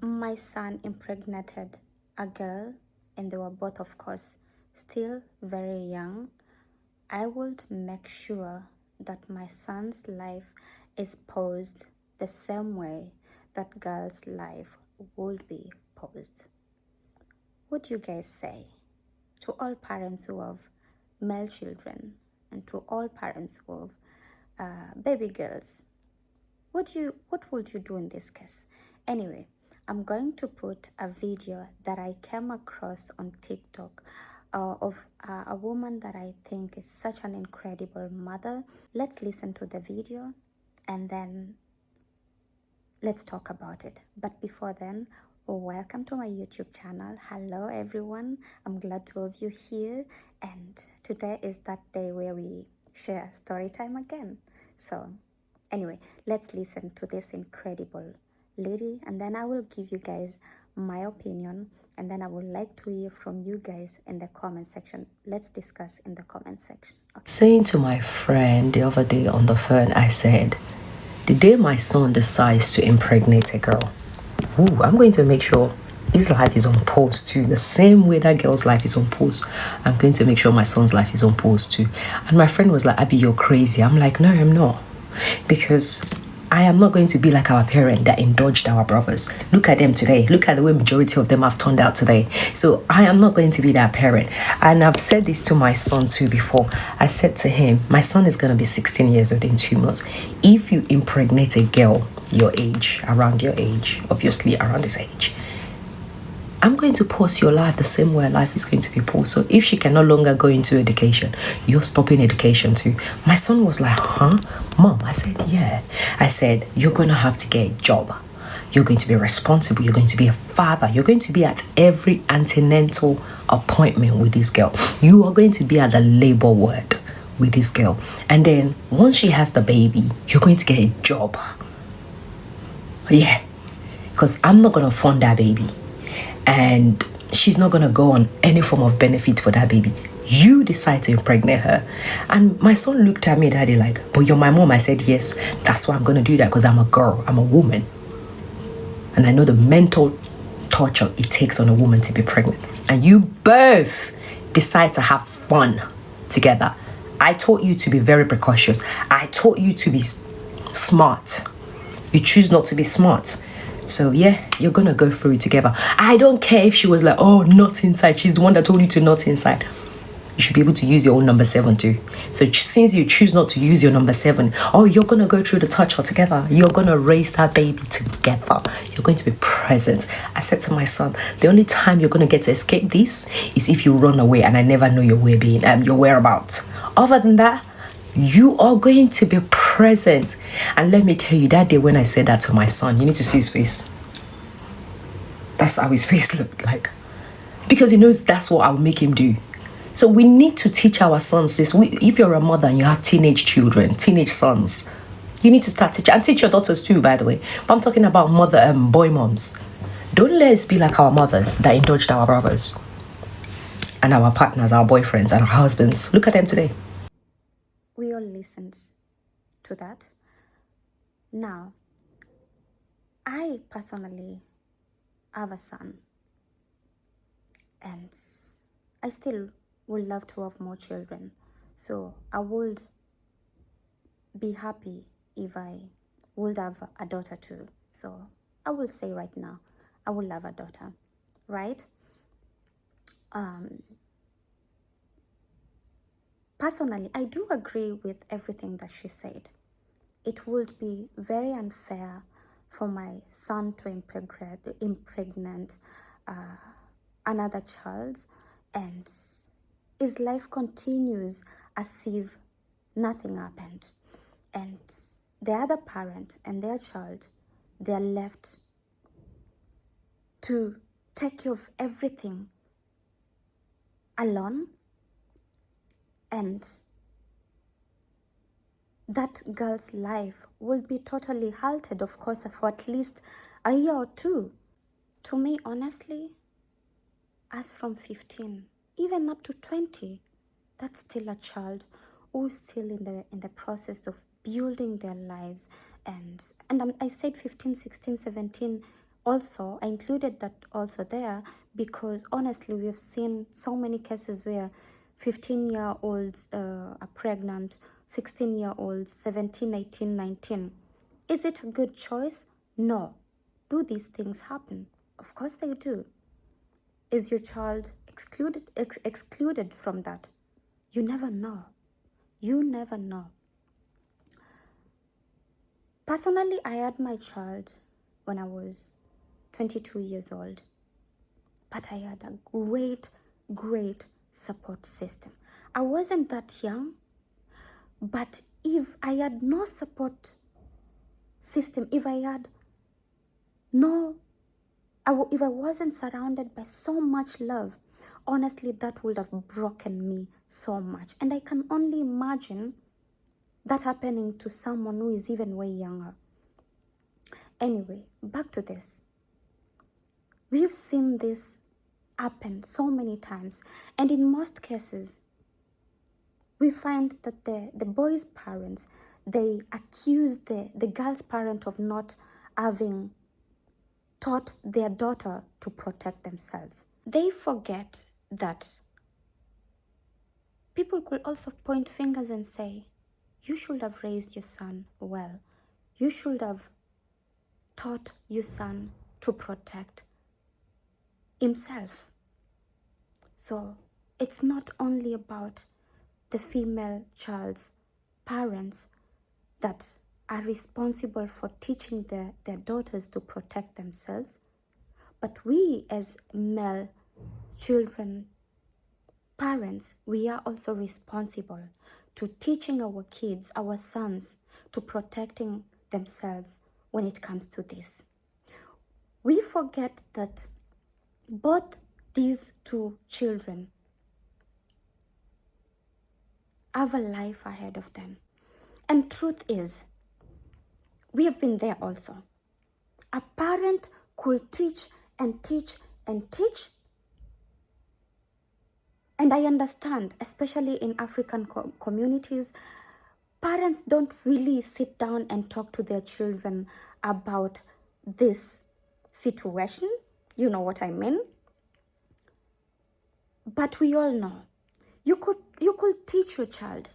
my son impregnated a girl, and they were both, of course, still very young, I would make sure that my son's life is posed the same way that girl's life would be posed. What do you guys say? To all parents who have male children and to all parents who have baby girls, what would you do in this case? Anyway, I'm going to put a video that I came across on TikTok of a woman that I think is such an incredible mother. Let's listen to the video and then let's talk about it. But before then, welcome to my YouTube channel. Hello everyone, I'm glad to have you here, and today is that day where we share story time again. So anyway, let's listen to this incredible lady, and then I will give you guys my opinion, and then I would like to hear from you guys in the comment section. Let's discuss in the comment section. Okay. Saying to my friend the other day on the phone, I said, the day my son decides to impregnate a girl, I'm going to make sure his life is on pause too. The same way that girl's life is on pause, I'm going to make sure my son's life is on pause too. And my friend was like, Abby, you're crazy. I'm like, no, I'm not. Because I am not going to be like our parent that indulged our brothers. Look at them today. Look at the way majority of them have turned out today. So I am not going to be that parent. And I've said this to my son too before. I said to him, my son is going to be 16 years old in 2 months. If you impregnate a girl your age, around your age, obviously around his age, I'm going to pause your life the same way life is going to be paused. So if she can no longer go into education, you're stopping education too. My son was like, huh? Mom? I said, yeah. I said, you're going to have to get a job. You're going to be responsible. You're going to be a father. You're going to be at every antenatal appointment with this girl. You are going to be at the labor ward with this girl. And then once she has the baby, you're going to get a job. Yeah. Because I'm not going to fund that baby. And she's not going to go on any form of benefit for that baby. You decide to impregnate her. And my son looked at me, daddy, like, but you're my mom. I said, yes, that's why I'm going to do that, because I'm a girl. I'm a woman. And I know the mental torture it takes on a woman to be pregnant. And you both decide to have fun together. I taught you to be very precautious. I taught you to be smart. You choose not to be smart. So yeah, you're gonna go through it together. I don't care if she was like, oh, not inside. She's the one that told you to not inside. You should be able to use your own number 7 too. So since you choose not to use your number 7, you're gonna go through the torture together. You're gonna raise that baby together. You're going to be present. I said to my son, the only time you're gonna get to escape this is if you run away and I never know your whereabouts. Other than that, you are going to be present. And let me tell you, that day when I said that to my son, you need to see his face. That's how his face looked like. Because he knows that's what I will make him do. So we need to teach our sons this. If you're a mother and you have teenage children, teenage sons, you need to start teaching. And teach your daughters too, by the way. But I'm talking about boy moms. Don't let us be like our mothers that indulged our brothers and our partners, our boyfriends and our husbands. Look at them today. We all listened to that. Now, I personally have a son, and I still would love to have more children. So I would be happy if I would have a daughter too. So I will say right now, I would love a daughter, right? Personally, I do agree with everything that she said. It would be very unfair for my son to impregnate another child, and his life continues as if nothing happened. And the other parent and their child, they are left to take care of everything alone, and that girl's life will be totally halted, of course, for at least a year or two. To me, honestly, as from 15, even up to 20, that's still a child who's still in the process of building their lives. And I said 15, 16, 17, Also, I included that also there because honestly, we've seen so many cases where 15-year-olds are pregnant, 16-year-olds, 17, 18, 19. Is it a good choice? No. Do these things happen? Of course they do. Is your child excluded from that? You never know. You never know. Personally, I had my child when I was 22 years old. But I had a great support system. I wasn't that young, but if I had no support system, if I had no, if I wasn't surrounded by so much love, honestly, that would have broken me so much. And I can only imagine that happening to someone who is even way younger. Anyway, back to this. We've seen this happen so many times, and in most cases, we find that the boy's parents, they accuse the girl's parent of not having taught their daughter to protect themselves. They forget that people could also point fingers and say, you should have raised your son well. You should have taught your son to protect himself. So it's not only about the female child's parents that are responsible for teaching their daughters to protect themselves, but we as male children, parents, we are also responsible to teaching our kids, our sons, to protecting themselves when it comes to this. We forget that both these two children have a life ahead of them. And truth is, we have been there also. A parent could teach and teach and teach. And I understand, especially in African communities, parents don't really sit down and talk to their children about this situation. You know what I mean? But we all know. You could teach your child.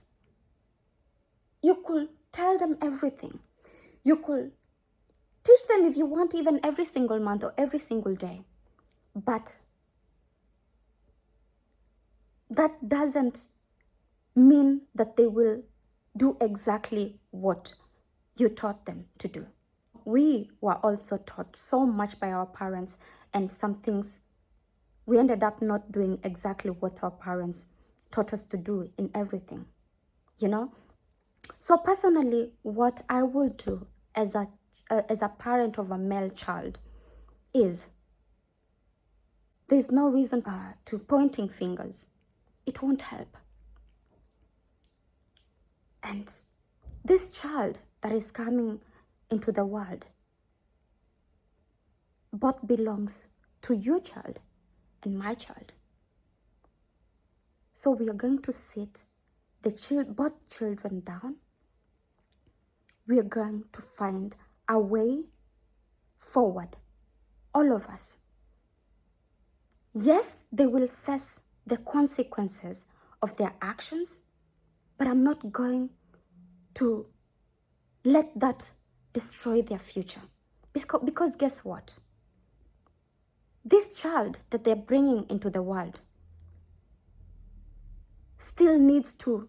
You could tell them everything. You could teach them if you want, even every single month or every single day. But that doesn't mean that they will do exactly what you taught them to do. We were also taught so much by our parents, and some things we ended up not doing exactly what our parents taught us to do in everything, you know? So personally, what I will do as a parent of a male child is, there's no reason to pointing fingers. It won't help. And this child that is coming into the world both belongs to your child and my child. So we are going to sit both children down. We are going to find a way forward, all of us. Yes, they will face the consequences of their actions, but I'm not going to let that destroy their future. Because guess what? This child that they're bringing into the world still needs to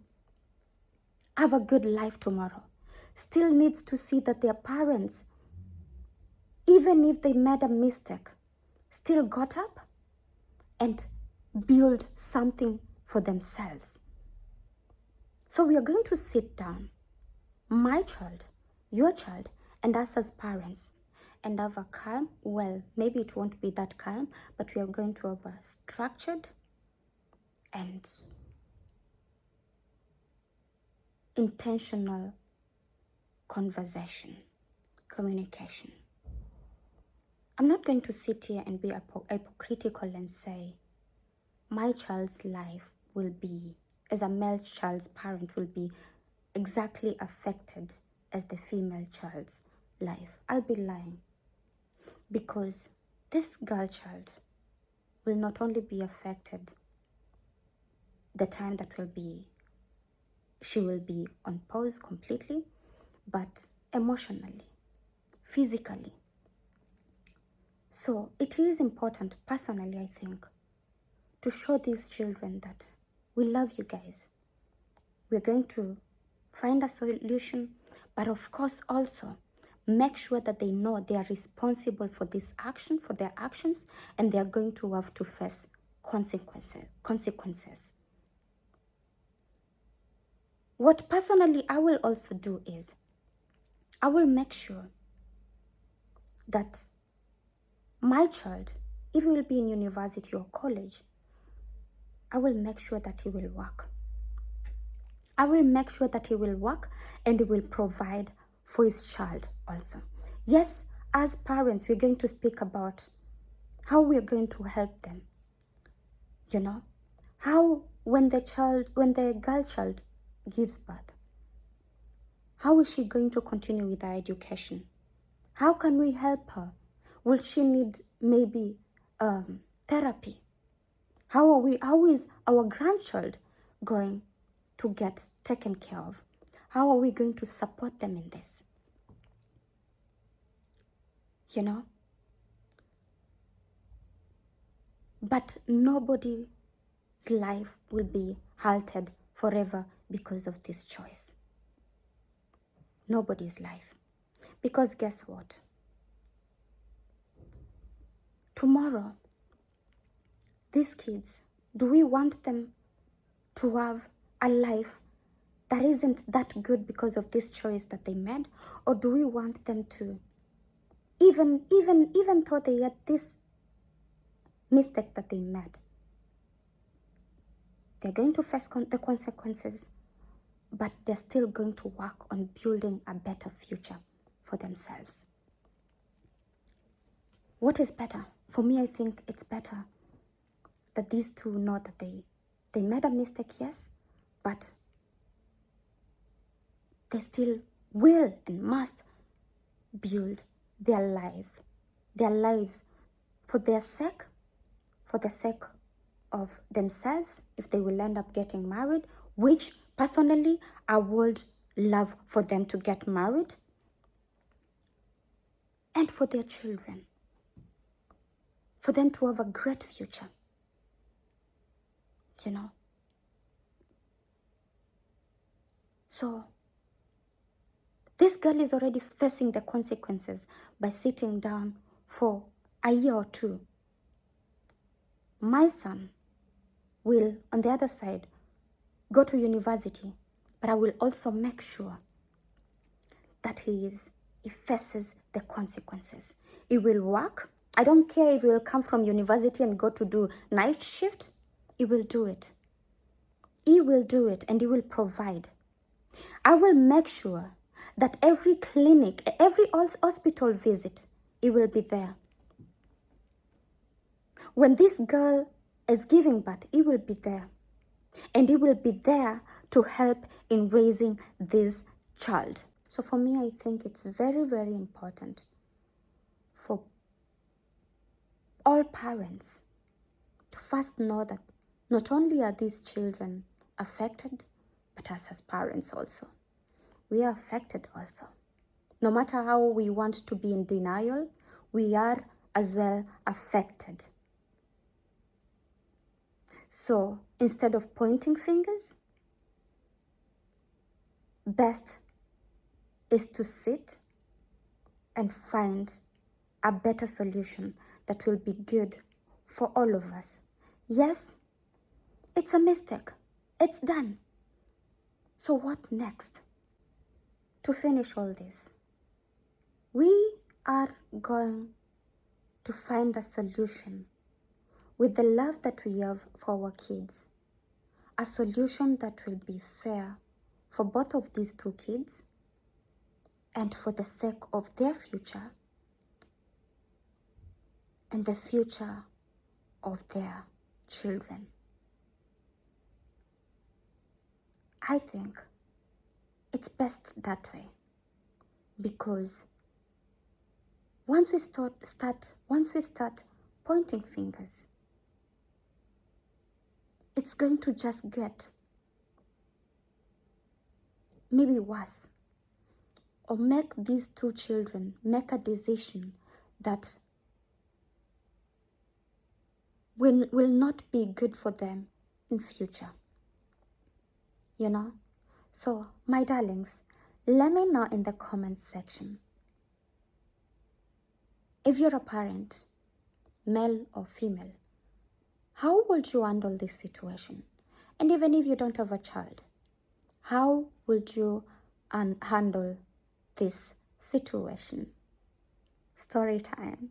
have a good life tomorrow, still needs to see that their parents, even if they made a mistake, still got up and build something for themselves. So we are going to sit down, my child, your child, and us as parents, and have a calm, well, maybe it won't be that calm, but we are going to have a structured and intentional conversation, communication. I'm not going to sit here and be hypocritical and say my child's life will be, as a male child's parent, will be exactly affected as the female child's life. I'll be lying. because this girl child will not only be affected the time that she will be on pause completely, but emotionally, physically. So it is important, personally, I think, to show these children that we love you guys. We're going to find a solution, but of course also make sure that they know they are responsible for this action, for their actions, and they are going to have to face consequences. What personally I will also do is I will make sure that my child, if he will be in university or college, I will make sure that he will work. I will make sure that he will work and he will provide for his child also. Yes, as parents, we're going to speak about how we're going to help them. You know, how when the girl child gives birth, how is she going to continue with her education? How can we help her? Will she need maybe therapy? How is our grandchild going to get taken care of? How are we going to support them in this? You know? But nobody's life will be halted forever because of this choice. Nobody's life. Because guess what? Tomorrow, these kids, do we want them to have a life that isn't that good because of this choice that they made? Or do we want them to, even though they had this mistake that they made, they're going to face the consequences, but they're still going to work on building a better future for themselves. What is better? For me, I think it's better that these two know that they made a mistake, yes, but they still will and must build their lives for their sake, for the sake of themselves, if they will end up getting married, which personally I would love for them to get married, and for their children, for them to have a great future, you know. So this girl is already facing the consequences by sitting down for a year or two. My son will, on the other side, go to university, but I will also make sure that he faces the consequences. He will work. I don't care if he will come from university and go to do night shift. He will do it. He will do it and he will provide. I will make sure that every clinic, every hospital visit, he will be there. When this girl is giving birth, he will be there. And he will be there to help in raising this child. So for me, I think it's very, very important for all parents to first know that not only are these children affected, but us as parents also. We are affected also. No matter how we want to be in denial, we are as well affected. So instead of pointing fingers, best is to sit and find a better solution that will be good for all of us. Yes, it's a mistake. It's done. So what next? To finish all this, we are going to find a solution with the love that we have for our kids. A solution that will be fair for both of these two kids and for the sake of their future and the future of their children. I think it's best that way because once we start pointing fingers, it's going to just get maybe worse, or make these two children make a decision that will not be good for them in future. You know? So, my darlings, let me know in the comments section. If you're a parent, male or female, how would you handle this situation? And even if you don't have a child, how would you handle this situation? Story time.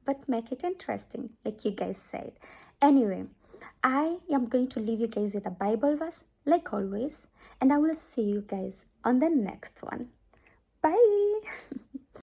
But make it interesting, like you guys said. Anyway, I am going to leave you guys with a Bible verse, like always, and I will see you guys on the next one. Bye.